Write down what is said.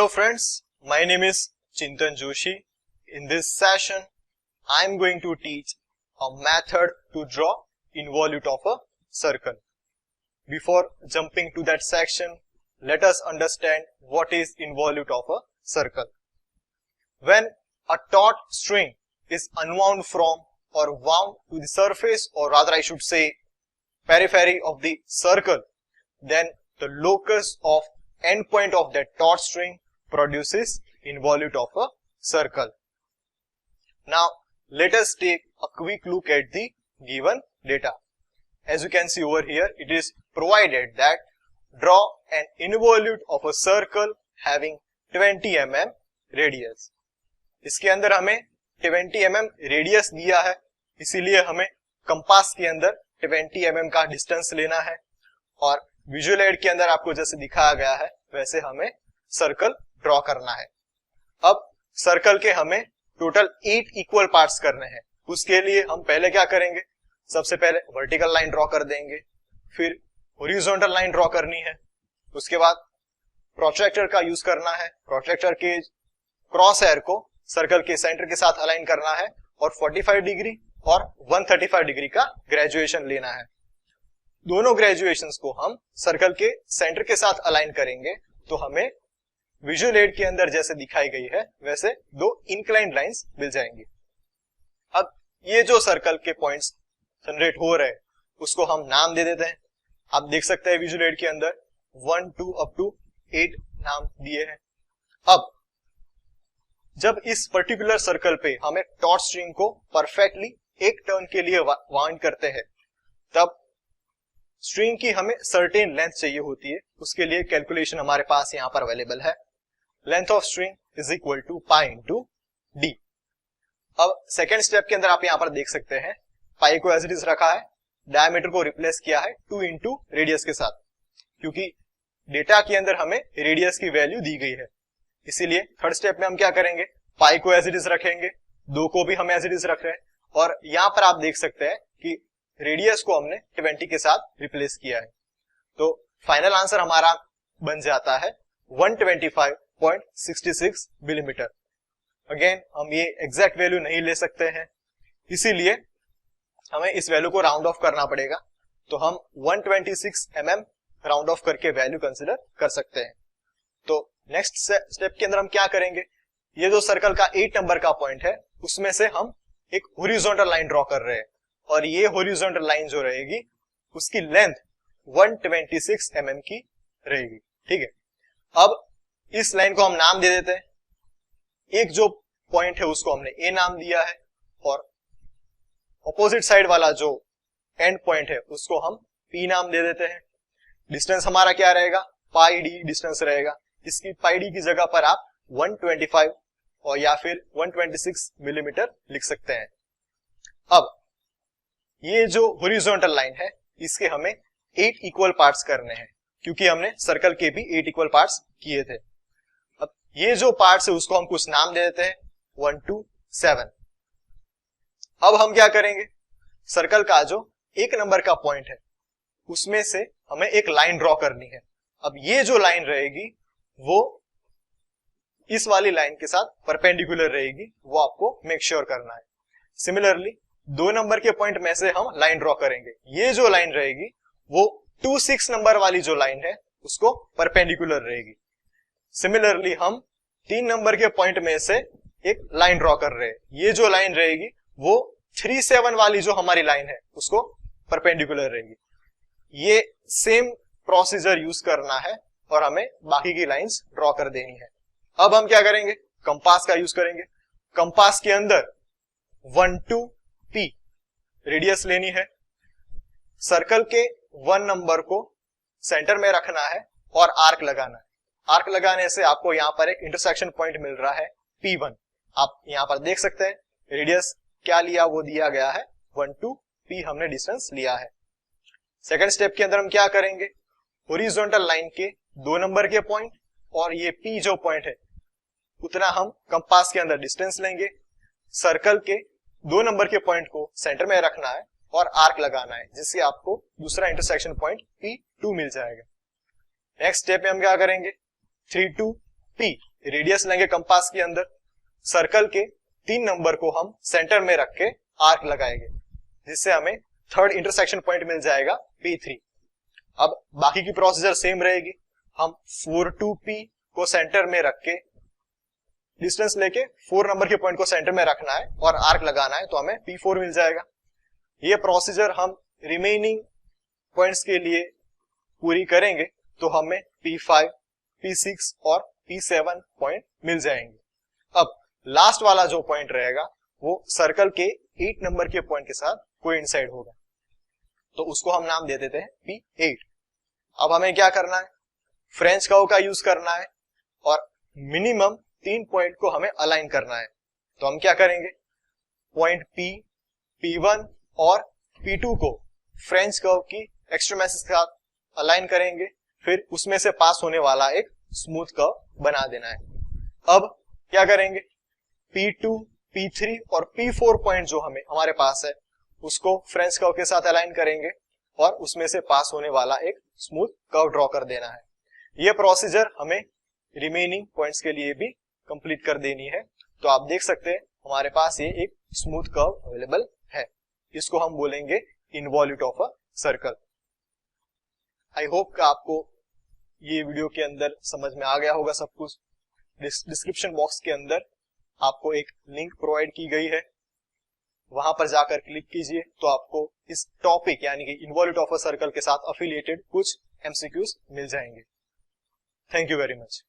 Hello friends, my name is Chintan Joshi. In this session, I am going to teach a method to draw involute of a circle. Before jumping to that section, let us understand what is involute of a circle. When a taut string is unwound from or wound to the surface, or rather I should say periphery of the circle, then the locus of endpoint of that taut string produces involute of a circle. Now let us take a quick look at the given data. As you can see over here, it is provided that draw an involute of a circle having 20 mm radius. इसके अंदर हमें 20 mm radius दिया है, इसीलिए हमें compass के अंदर 20 mm का डिस्टेंस लेना है और विजुअल एड के अंदर आपको जैसे दिखाया गया है वैसे हमें सर्कल ड्रॉ करना है। अब सर्कल के हमें टोटल 8 इक्वल पार्ट्स करने हैं। उसके लिए हम पहले क्या करेंगे, सबसे पहले वर्टिकल लाइन ड्रॉ कर देंगे, फिर हॉरिजॉन्टल लाइन ड्रॉ करनी है, उसके बाद प्रोट्रैक्टर का यूज करना है, प्रोट्रैक्टर के क्रॉस हेयर को सर्कल के सेंटर के साथ अलाइन करना है और 45 डिग्री और 135 डिग्री का ग्रेजुएशन लेना है। दोनों ग्रेजुएशंस को हम सर्कल के सेंटर के साथ अलाइन करेंगे तो हमें विजुअल एड के अंदर जैसे दिखाई गई है वैसे दो इंक्लाइंड लाइंस मिल जाएंगी। अब ये जो सर्कल के पॉइंट्स जनरेट हो रहे हैं उसको हम नाम दे देते हैं। आप देख सकते हैं विजुअल एड के अंदर 1 2 अप टू 8 नाम दिए हैं। अब जब इस पर्टिकुलर सर्कल पे हमें टॉट स्ट्रिंग को परफेक्टली एक टर्न के लिए वाउंड करते हैं, तब स्ट्रिंग की हमें सर्टेन लेंथ चाहिए होती है। उसके लिए कैलकुलेशन हमारे पास यहाँ पर अवेलेबल है। Length of string is equal to pi into D. अब सेकेंड स्टेप के अंदर आप यहाँ पर देख सकते हैं पाई को एज इट इज रखा है, डायमीटर को रिप्लेस किया है 2 इंटू रेडियस के साथ, क्योंकि डेटा के अंदर हमें रेडियस की वैल्यू दी गई है। इसीलिए थर्ड स्टेप में हम क्या करेंगे, पाई को एज इट इज रखेंगे, 2 को भी हम एज इट इज रख रहे हैं और यहाँ पर आप देख सकते हैं कि रेडियस को हमने 20 के साथ रिप्लेस किया है। तो फाइनल आंसर हमारा बन जाता है 125.66 मिलीमीटर। अगेन हम ये एग्जैक्ट वैल्यू नहीं ले सकते हैं, इसीलिए हमें इस वैल्यू को राउंड ऑफ करना पड़ेगा। तो हम 126 mm राउंड ऑफ करके वैल्यू कंसिडर कर सकते हैं। तो नेक्स्ट स्टेप के अंदर हम क्या करेंगे, ये जो सर्कल का 8 नंबर का पॉइंट है उसमें से हम एक हॉरिजॉन्टल लाइन ड्रॉ कर रहे हैं और ये हॉरिजॉन्टल लाइन जो रहेगी उसकी लेंथ 126 mm की रहेगी। ठीक है, अब इस लाइन को हम नाम दे देते हैं। एक जो पॉइंट है उसको हमने ए नाम दिया है और ऑपोजिट साइड वाला जो एंड पॉइंट है उसको हम पी नाम दे देते हैं। डिस्टेंस हमारा क्या रहेगा, पाई डी डिस्टेंस रहेगा। इसकी पाई डी की जगह पर आप 125 और या फिर 126 मिलीमीटर लिख सकते हैं। अब ये जो हॉरिजॉन्टल लाइन है इसके हमें 8 इक्वल पार्ट्स करने हैं, क्योंकि हमने सर्कल के भी 8 इक्वल पार्ट्स किए थे। अब ये जो पार्ट्स है उसको हम कुछ नाम दे देते हैं 1 2 7। अब हम क्या करेंगे, सर्कल का जो 1 नंबर का पॉइंट है उसमें से हमें एक लाइन ड्रॉ करनी है। अब ये जो लाइन रहेगी वो इस वाली लाइन के साथ परपेंडिकुलर रहेगी, वो आपको मेक श्योर करना है। सिमिलरली 2 नंबर के पॉइंट में से हम लाइन ड्रॉ करेंगे। ये जो लाइन रहेगी वो 26 नंबर वाली जो लाइन है उसको परपेंडिकुलर रहेगी। सिमिलरली हम 3 नंबर के पॉइंट में से एक लाइन ड्रॉ कर रहे हैं। ये जो लाइन रहेगी वो 37 वाली जो हमारी लाइन है उसको परपेंडिकुलर रहेगी। ये सेम प्रोसीजर यूज करना है और हमें बाकी की लाइंस ड्रॉ कर देनी है। अब हम क्या करेंगे, कंपास का यूज करेंगे। कंपास के अंदर 1 2 P रेडियस लेनी है, सर्कल के 1 नंबर को सेंटर में रखना है और आर्क लगाना है। आर्क लगाने से आपको यहाँ पर एक इंटरसेक्शन पॉइंट मिल रहा है P1। आप यहाँ पर देख सकते हैं रेडियस क्या लिया, वो दिया गया है 1 2 P हमने डिस्टेंस लिया है। सेकेंड स्टेप के अंदर हम क्या करेंगे, हॉरिजॉन्टल लाइन के 2 नंबर के पॉइंट और ये P जो पॉइंट है उतना हम कंपास के अंदर डिस्टेंस लेंगे। सर्कल के 2 नंबर के पॉइंट को सेंटर में रखना है और आर्क लगाना है, जिससे आपको दूसरा इंटरसेक्शन पॉइंट P2 मिल जाएगा। नेक्स्ट स्टेप में हम क्या करेंगे, 3 2 P रेडियस लेंगे कंपास के अंदर, सर्कल के 3 नंबर को हम सेंटर में रख के आर्क लगाएंगे, जिससे हमें थर्ड इंटरसेक्शन पॉइंट मिल जाएगा P3। अब बाकी की प्रोसीजर सेम रहेगी, हम 4 to P को सेंटर में रख के डिस्टेंस लेके 4 नंबर के पॉइंट को सेंटर में रखना है और आर्क लगाना है, तो हमें P4 मिल जाएगा। ये प्रोसीजर हम रिमेनिंग पॉइंट्स के लिए पूरी करेंगे तो हमें P5, P6 और P7 पॉइंट मिल जाएंगे। अब लास्ट वाला जो पॉइंट रहेगा वो सर्कल के 8 नंबर के पॉइंट के साथ कोइंसाइड होगा, तो उसको हम नाम दे देते हैं P8। अब हमें क्या करना है, फ्रेंच कर्व का यूज करना है और मिनिमम 3 पॉइंट को हमें अलाइन करना है। तो हम क्या करेंगे, पॉइंट P, P1 और P2 को फ्रेंच कर्व की एक्सट्रीमिटीज के साथ अलाइन करेंगे, फिर उसमें से पास होने वाला एक स्मूथ कर्व बना देना है। अब क्या करेंगे, P2, P3 और P4 पॉइंट जो हमारे पास है उसको फ्रेंच कर्व के साथ अलाइन करेंगे और उसमें से पास होने वाला एक स्मूथ कर्व ड्रॉ कर देना है। यह प्रोसीजर हमें रिमेनिंग पॉइंट्स के लिए भी कंप्लीट कर देनी है। तो आप देख सकते हैं हमारे पास ये एक स्मूथ कर्व अवेलेबल है, इसको हम बोलेंगे involute of a circle. I hope कि आपको ये वीडियो के अंदर समझ में आ गया होगा सब कुछ। डिस्क्रिप्शन बॉक्स के अंदर आपको एक लिंक प्रोवाइड की गई है, वहां पर जाकर क्लिक कीजिए तो आपको इस टॉपिक यानी कि इन्वॉल्यूट ऑफ अ सर्कल के साथ अफिलिएटेड कुछ एमसीक्यूज मिल जाएंगे। Thank you very much.